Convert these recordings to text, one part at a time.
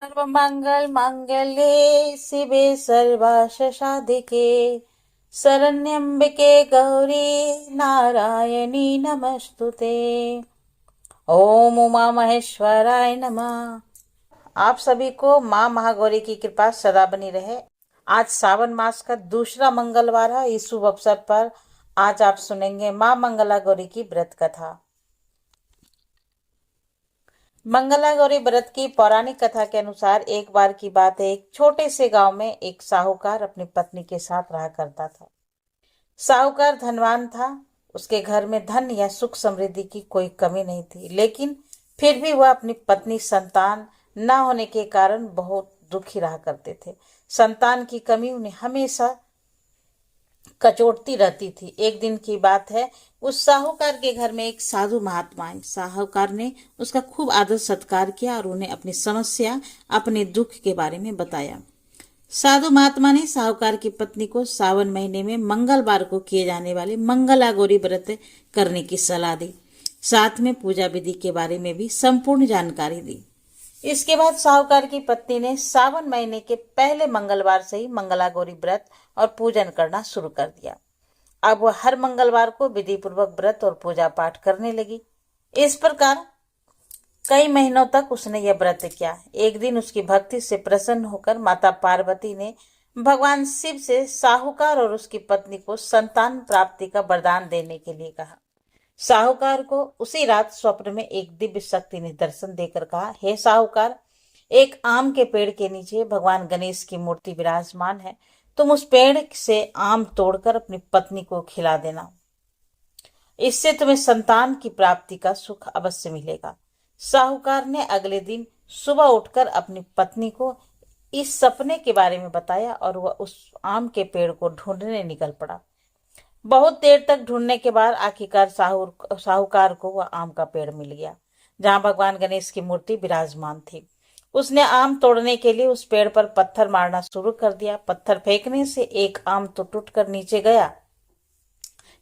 सर्वमंगल मांगल्ये शिवे सर्वार्थ साधिके शरण्यंबिके गौरी नारायणी नमस्तुते। ओम उमा महेश्वराय नमः। आप सभी को माँ महागौरी की कृपा सदा बनी रहे। आज सावन मास का दूसरा मंगलवार है। इस शुभ अवसर पर आज आप सुनेंगे माँ मंगला गौरी की व्रत कथा। मंगला गौरी व्रत की पौराणिक कथा के अनुसार एक बार की बात है, एक छोटे से गांव में एक साहूकार अपनी पत्नी के साथ रहा करता था। साहूकार धनवान था। उसके घर में धन या सुख समृद्धि की कोई कमी नहीं थी, लेकिन फिर भी वह अपनी पत्नी संतान न होने के कारण बहुत दुखी रहा करते थे। संतान की कमी उन्हें हमेशा कचोटती रहती थी। एक दिन की बात है, उस साहूकार के घर में एक साधु महात्मा आए। साहूकार ने उसका खूब आदर सत्कार किया और उन्हें अपनी समस्या, अपने दुख के बारे में बताया। साधु महात्मा ने साहूकार की पत्नी को सावन महीने में मंगलवार को किए जाने वाले मंगला गौरी व्रत करने की सलाह दी। साथ में पूजा विधि के बारे में भी संपूर्ण जानकारी दी। इसके बाद साहूकार की पत्नी ने सावन महीने के पहले मंगलवार से ही मंगला गौरी व्रत और पूजन करना शुरू कर दिया। अब वह हर मंगलवार को विधि पूर्वक व्रत और पूजा पाठ करने लगी। इस प्रकार कई महीनों तक उसने यह व्रत किया। एक दिन उसकी भक्ति से प्रसन्न होकर माता पार्वती ने भगवान शिव से साहूकार और उसकी पत्नी को संतान प्राप्ति का वरदान देने के लिए कहा। साहूकार को उसी रात स्वप्न में एक दिव्य शक्ति ने दर्शन देकर कहा, हे साहूकार, एक आम के पेड़ के नीचे भगवान गणेश की मूर्ति विराजमान है। तुम उस पेड़ से आम तोड़कर अपनी पत्नी को खिला देना। इससे तुम्हें संतान की प्राप्ति का सुख अवश्य मिलेगा। साहूकार ने अगले दिन सुबह उठकर अपनी पत्नी को इस सपने के बारे में बताया और वह उस आम के पेड़ को ढूंढने निकल पड़ा। बहुत देर तक ढूंढने के बाद आखिरकार साहूकार को वह आम का पेड़ मिल गया, जहां भगवान गणेश की मूर्ति विराजमान थी। उसने आम तोड़ने के लिए उस पेड़ पर पत्थर मारना शुरू कर दिया। पत्थर फेंकने से एक आम तो टूटकर नीचे गया,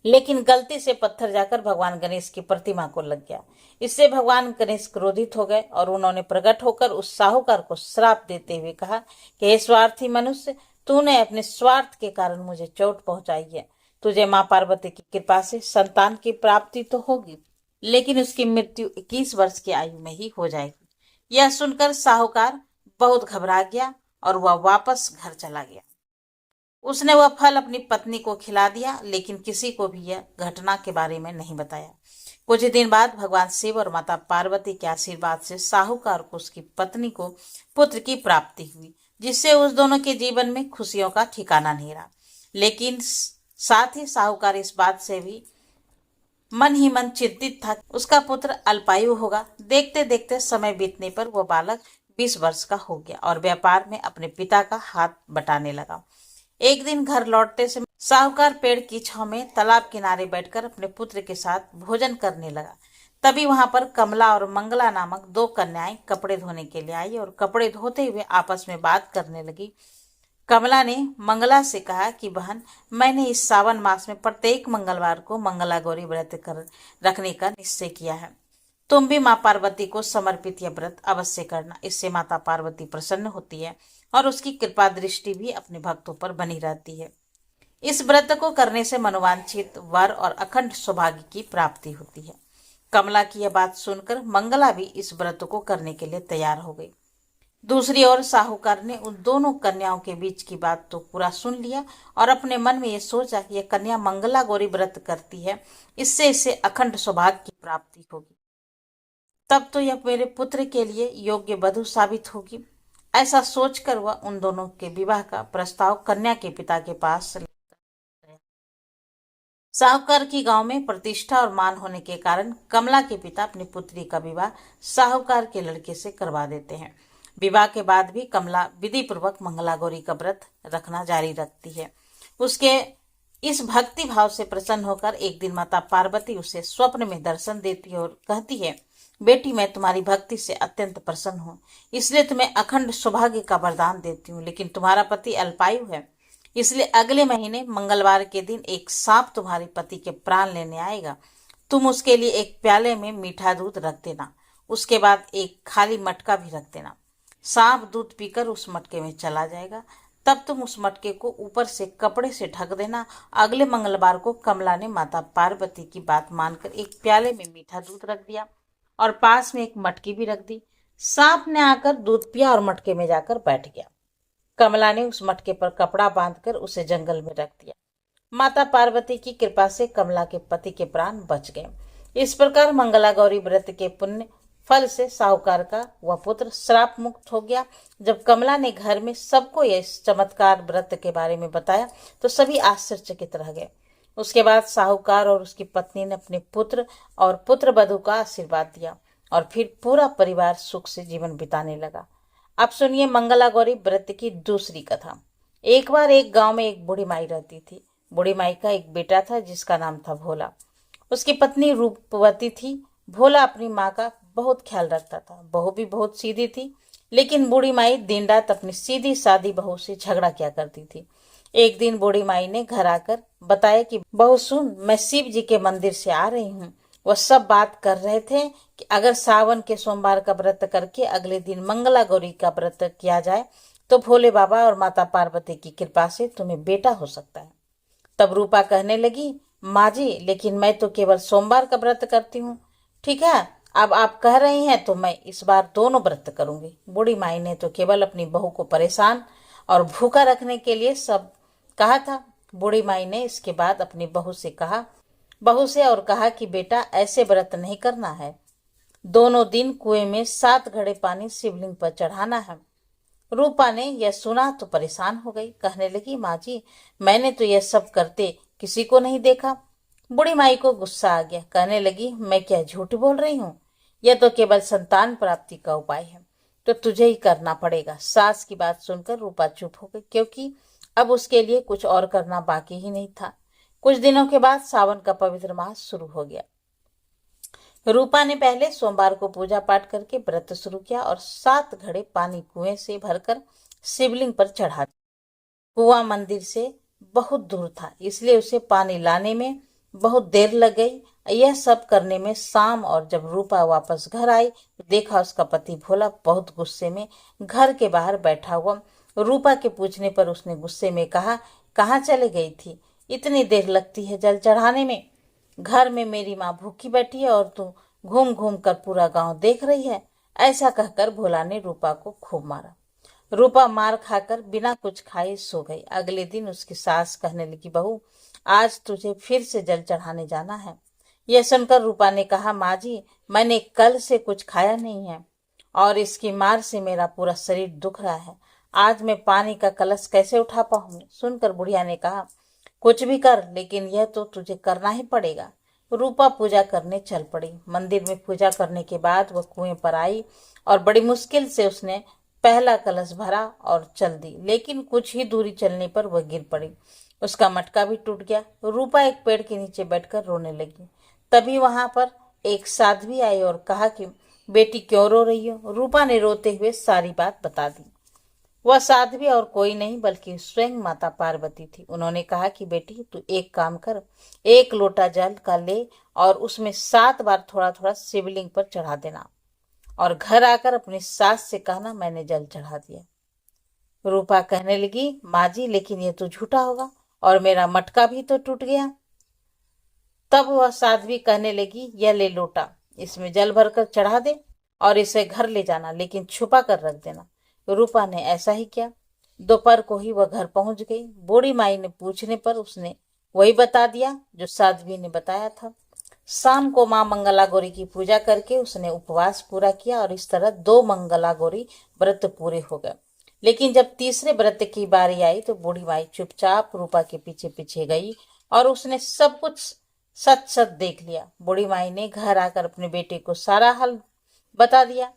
लेकिन गलती से पत्थर जाकर भगवान गणेश की प्रतिमा को लग गया। इससे भगवान गणेश क्रोधित हो गए और उन्होंने प्रकट होकर उस साहूकार को श्राप देते हुए कहा कि हे स्वार्थी मनुष्य, तूने अपने स्वार्थ के कारण मुझे चोट पहुंचाई है। तुझे माँ पार्वती की कृपा से संतान की प्राप्ति तो होगी, लेकिन उसकी मृत्यु 21 वर्ष की आयु में ही हो जाएगी। यह सुनकर साहूकार बहुत घबरा गया और वह वापस घर चला गया। उसने वह फल अपनी पत्नी को खिला दिया, लेकिन किसी को भी यह घटना के बारे में नहीं बताया। कुछ दिन बाद भगवान शिव और माता पार्वती के आशीर्वाद से साहूकार को उसकी पत्नी को पुत्र की प्राप्ति हुई, जिससे उस दोनों के जीवन में खुशियों का ठिकाना नहीं रहा। लेकिन साथ ही साहूकार इस बात से भी मन ही मन चिंतित था, उसका पुत्र अल्पायु होगा। देखते देखते समय बीतने पर वह बालक 20 वर्ष का हो गया और व्यापार में अपने पिता का हाथ बटाने लगा। एक दिन घर लौटते समय साहूकार पेड़ की छांव में तालाब किनारे बैठकर अपने पुत्र के साथ भोजन करने लगा। तभी वहां पर कमला और मंगला नामक 2 कन्याएं कपड़े धोने के लिए आई और कपड़े धोते हुए आपस में बात करने लगी। कमला ने मंगला से कहा कि बहन, मैंने इस सावन मास में प्रत्येक मंगलवार को मंगला गौरी व्रत कर रखने का निश्चय किया है। तुम भी माँ पार्वती को समर्पित यह व्रत अवश्य करना। इससे माता पार्वती प्रसन्न होती है और उसकी कृपा दृष्टि भी अपने भक्तों पर बनी रहती है। इस व्रत को करने से मनोवांछित वर और अखंड सौभाग्य की प्राप्ति होती है। कमला की यह बात सुनकर मंगला भी इस व्रत को करने के लिए तैयार हो गई। दूसरी ओर साहूकार ने उन दोनों कन्याओं के बीच की बात तो पूरा सुन लिया और अपने मन में यह सोचा कि यह कन्या मंगला गौरी व्रत करती है, इससे इसे अखंड सौभाग्य की प्राप्ति होगी। तब तो यह मेरे पुत्र के लिए योग्य वधू साबित होगी। ऐसा सोचकर वह उन दोनों के विवाह का प्रस्ताव कन्या के पिता के पास ले गया। साहूकार की गांव में प्रतिष्ठा और मान होने के कारण कमला के पिता अपनी पुत्री का विवाह साहूकार के लड़के से करवा देते हैं। विवाह के बाद भी कमला विधि पूर्वक मंगला गौरी का व्रत रखना जारी रखती है। उसके इस भक्ति भाव से प्रसन्न होकर एक दिन माता पार्वती उसे स्वप्न में दर्शन देती है और कहती है, बेटी, मैं तुम्हारी भक्ति से अत्यंत प्रसन्न हूँ, इसलिए तुम्हें अखंड सौभाग्य का वरदान देती हूँ। लेकिन तुम्हारा पति अल्पायु है, इसलिए अगले महीने मंगलवार के दिन एक सांप तुम्हारे पति के प्राण लेने आएगा। तुम उसके लिए एक प्याले में मीठा दूध रख देना, उसके बाद एक खाली मटका भी रख देना। सांप दूध पीकर उस मटके में चला जाएगा, तब तुम उस मटके को ऊपर से कपड़े से ढक देना। अगले मंगलवार को कमला ने माता पार्वती की बात मानकर एक प्याले में मीठा दूध रख दिया और पास में एक मटकी भी रख दी। सांप ने आकर दूध पिया और मटके में जाकर बैठ गया। कमला ने उस मटके पर कपड़ा बांधकर उसे जंगल में रख दिया। माता पार्वती की कृपा से कमला के पति के प्राण बच गए। इस प्रकार मंगला गौरी व्रत के पुण्य फल से साहूकार का वह पुत्र श्राप मुक्त हो गया। जब कमला ने घर में सबको यह चमत्कार व्रत के बारे में बताया तो सभी आश्चर्यचकित रह गए। उसके बाद साहूकार और उसकी पत्नी ने अपने पुत्र और पुत्र वधू का आशीर्वाद दिया और फिर पूरा परिवार सुख से जीवन बिताने लगा। अब सुनिए मंगला गौरी व्रत की दूसरी कथा। एक बार एक गांव में एक बूढ़ी माई रहती थी। बूढ़ी माई का एक बेटा था जिसका नाम था भोला। उसकी पत्नी रूपवती थी। भोला अपनी माँ का बहुत ख्याल रखता था। बहू भी बहुत सीधी थी, लेकिन बूढ़ी माई दिन रात अपनी सीधी सादी बहू से झगड़ा किया करती थी। एक दिन बूढ़ी माई ने घर आकर बताया कि बहू सुन, मैं शिव जी के मंदिर से आ रही हूँ। वह सब बात कर रहे थे कि अगर सावन के सोमवार का व्रत करके अगले दिन मंगला गौरी का व्रत किया जाए तो भोले बाबा और माता पार्वती की कृपा से तुम्हें बेटा हो सकता है। तब रूपा कहने लगी, माँ जी, लेकिन मैं तो केवल सोमवार का व्रत करती हूँ। ठीक है, अब आप कह रही हैं तो मैं इस बार दोनों व्रत करूंगी। बूढ़ी माई ने तो केवल अपनी बहू को परेशान और भूखा रखने के लिए सब कहा था। बूढ़ी माई ने इसके बाद अपनी बहू से और कहा कि बेटा, ऐसे व्रत नहीं करना है। दोनों दिन कुएं में 7 घड़े पानी शिवलिंग पर चढ़ाना है। रूपा ने यह सुना तो परेशान हो गई। कहने लगी, माँ जी, मैंने तो यह सब करते किसी को नहीं देखा। बूढ़ी माई को गुस्सा आ गया। कहने लगी, मैं क्या झूठ बोल रही हूँ? यह तो केवल संतान प्राप्ति का उपाय है, तो तुझे ही करना पड़ेगा। सास की बात सुनकर रूपा चुप हो गई, क्योंकि अब उसके लिए कुछ और करना बाकी ही नहीं था। कुछ दिनों के बाद सावन का पवित्र मास शुरू हो गया। रूपा ने पहले सोमवार को पूजा पाठ करके व्रत शुरू किया और 7 घड़े पानी कुएं से भरकर शिवलिंग पर चढ़ा दिया। कुआं मंदिर से बहुत दूर था, इसलिए उसे पानी लाने में बहुत देर लग गई। यह सब करने में शाम, और जब रूपा वापस घर आई तो देखा उसका पति भोला बहुत गुस्से में घर के बाहर बैठा हुआ। रूपा के पूछने पर उसने गुस्से में कहा, कहाँ चले गई थी? इतनी देर लगती है जल चढ़ाने में। घर में मेरी माँ भूखी बैठी है और तू घूम घूम कर पूरा गांव देख रही है। ऐसा कहकर भोला ने रूपा को खूब मारा। रूपा मार खाकर बिना कुछ खाए सो गई। अगले दिन उसकी सास कहने लगी, बहू, आज तुझे फिर से जल चढ़ाने जाना है। यह सुनकर रूपा ने कहा, माँ जी, मैंने कल से कुछ खाया नहीं है और इसकी मार से मेरा पूरा शरीर दुख रहा है। आज मैं पानी का कलश कैसे उठा पाऊंगी? सुनकर बुढ़िया ने कहा, कुछ भी कर, लेकिन यह तो तुझे करना ही पड़ेगा। रूपा पूजा करने चल पड़ी। मंदिर में पूजा करने के बाद वह कुएं पर आई और बड़ी मुश्किल से उसने पहला कलश भरा और चल दी, लेकिन कुछ ही दूरी चलने पर वह गिर पड़ी। उसका मटका भी टूट गया। रूपा एक पेड़ के नीचे बैठकर रोने लगी। तभी वहां पर एक साध्वी आई और कहा कि बेटी, क्यों रो रही हो? रूपा ने रोते हुए सारी बात बता दी। वह साध्वी और कोई नहीं बल्कि स्वयं माता पार्वती थी। उन्होंने कहा कि बेटी, तू एक काम कर, 1 लोटा जल का ले और उसमें 7 बार थोड़ा थोड़ा शिवलिंग पर चढ़ा देना और घर आकर अपनी सास से कहना, मैंने जल चढ़ा दिया। रूपा कहने लगी, माँ जी, लेकिन ये तो झूठा होगा और मेरा मटका भी तो टूट गया। तब वह साध्वी कहने लगी, यह ले लोटा, इसमें जल भरकर चढ़ा दे और इसे घर ले जाना, लेकिन छुपा कर रख देना। रूपा ने ऐसा ही किया। दोपहर को ही वह घर पहुंच गई। बूढ़ी माई ने पूछने पर उसने वही बता दिया जो साध्वी ने बताया था। शाम को मां मंगला गौरी की पूजा करके उसने उपवास पूरा किया और इस तरह 2 मंगला गौरी व्रत पूरे हो गए। लेकिन जब तीसरे व्रत की बारी आई तो बूढ़ी माई चुपचाप रूपा के पीछे पीछे गई और उसने सब कुछ सच सच देख लिया। बूढ़ी माई ने घर आकर अपने बेटे को सारा हाल बता दिया।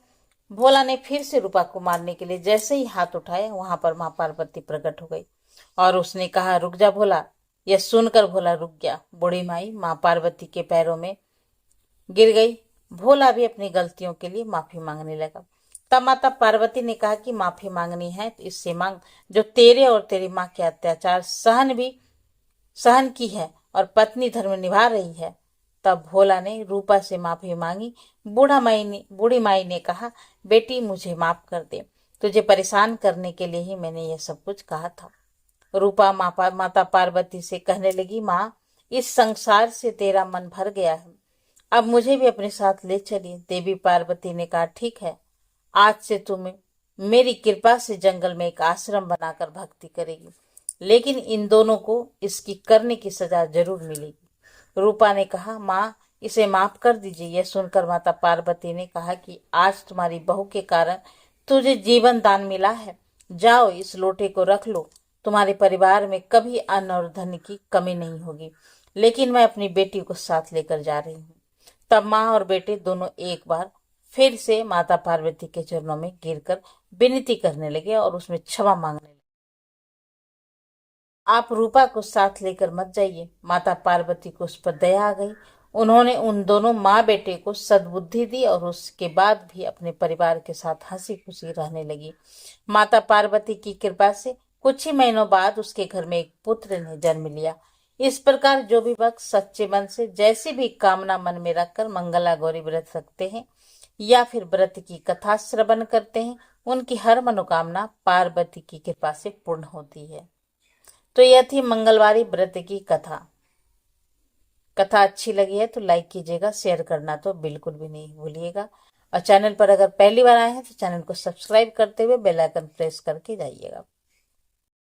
भोला ने फिर से रूपा को मारने के लिए जैसे ही हाथ उठाया, वहां पर मां पार्वती प्रकट हो गई और उसने कहा, रुक जा भोला। यह सुनकर भोला रुक गया। बूढ़ी माई मां पार्वती के पैरों में गिर गई। भोला भी अपनी गलतियों के लिए माफी मांगने लगा। तब माता पार्वती ने कहा कि माफी मांगनी है तो इससे मांग, जो तेरे और तेरी माँ के अत्याचार सहन की है और पत्नी धर्म निभा रही है। तब भोला ने रूपा से माफी मांगी। बूढ़ी माई ने कहा, बेटी, मुझे माफ कर दे। तुझे परेशान करने के लिए ही मैंने यह सब कुछ कहा था। रूपा माता पार्वती से कहने लगी, माँ, इस संसार से तेरा मन भर गया है, अब मुझे भी अपने साथ ले चलिए। देवी पार्वती ने कहा, ठीक है, आज से तुम मेरी कृपा से जंगल में एक आश्रम बनाकर भक्ति करेगी, लेकिन इन दोनों को इसकी करने की सजा जरूर मिलेगी। रूपा ने कहा, माँ, इसे माफ कर दीजिए। यह सुनकर माता पार्वती ने कहा कि आज तुम्हारी बहू के कारण तुझे जीवन दान मिला है, जाओ इस लोटे को रख लो, तुम्हारे परिवार में कभी अन्न और धन की कमी नहीं होगी, लेकिन मैं अपनी बेटी को साथ लेकर जा रही हूँ। तब माँ और बेटे दोनों एक बार फिर से माता पार्वती के चरणों में गिरकर विनती करने लगे और उसमें क्षमा मांगने लगे। आप रूपा को साथ लेकर मत जाइए। माता पार्वती को उस पर दया आ गई। उन्होंने उन दोनों माँ बेटे को सद्बुद्धि दी और उसके बाद भी अपने परिवार के साथ हंसी खुशी रहने लगी। माता पार्वती की कृपा से कुछ ही महीनों बाद उसके घर में एक पुत्र ने जन्म लिया। इस प्रकार जो भी भक्त सच्चे मन से जैसी भी कामना मन में रखकर मंगला गौरी व्रत रखते हैं या फिर व्रत की कथा श्रवण करते हैं, उनकी हर मनोकामना पार्वती की कृपा से पूर्ण होती है। तो यह थी मंगलवारी व्रत की कथा। कथा अच्छी लगी है तो लाइक कीजिएगा, शेयर करना तो बिल्कुल भी नहीं भूलिएगा, और चैनल पर अगर पहली बार आए हैं तो चैनल को सब्सक्राइब करते हुए बेल आइकन प्रेस करके जाइएगा।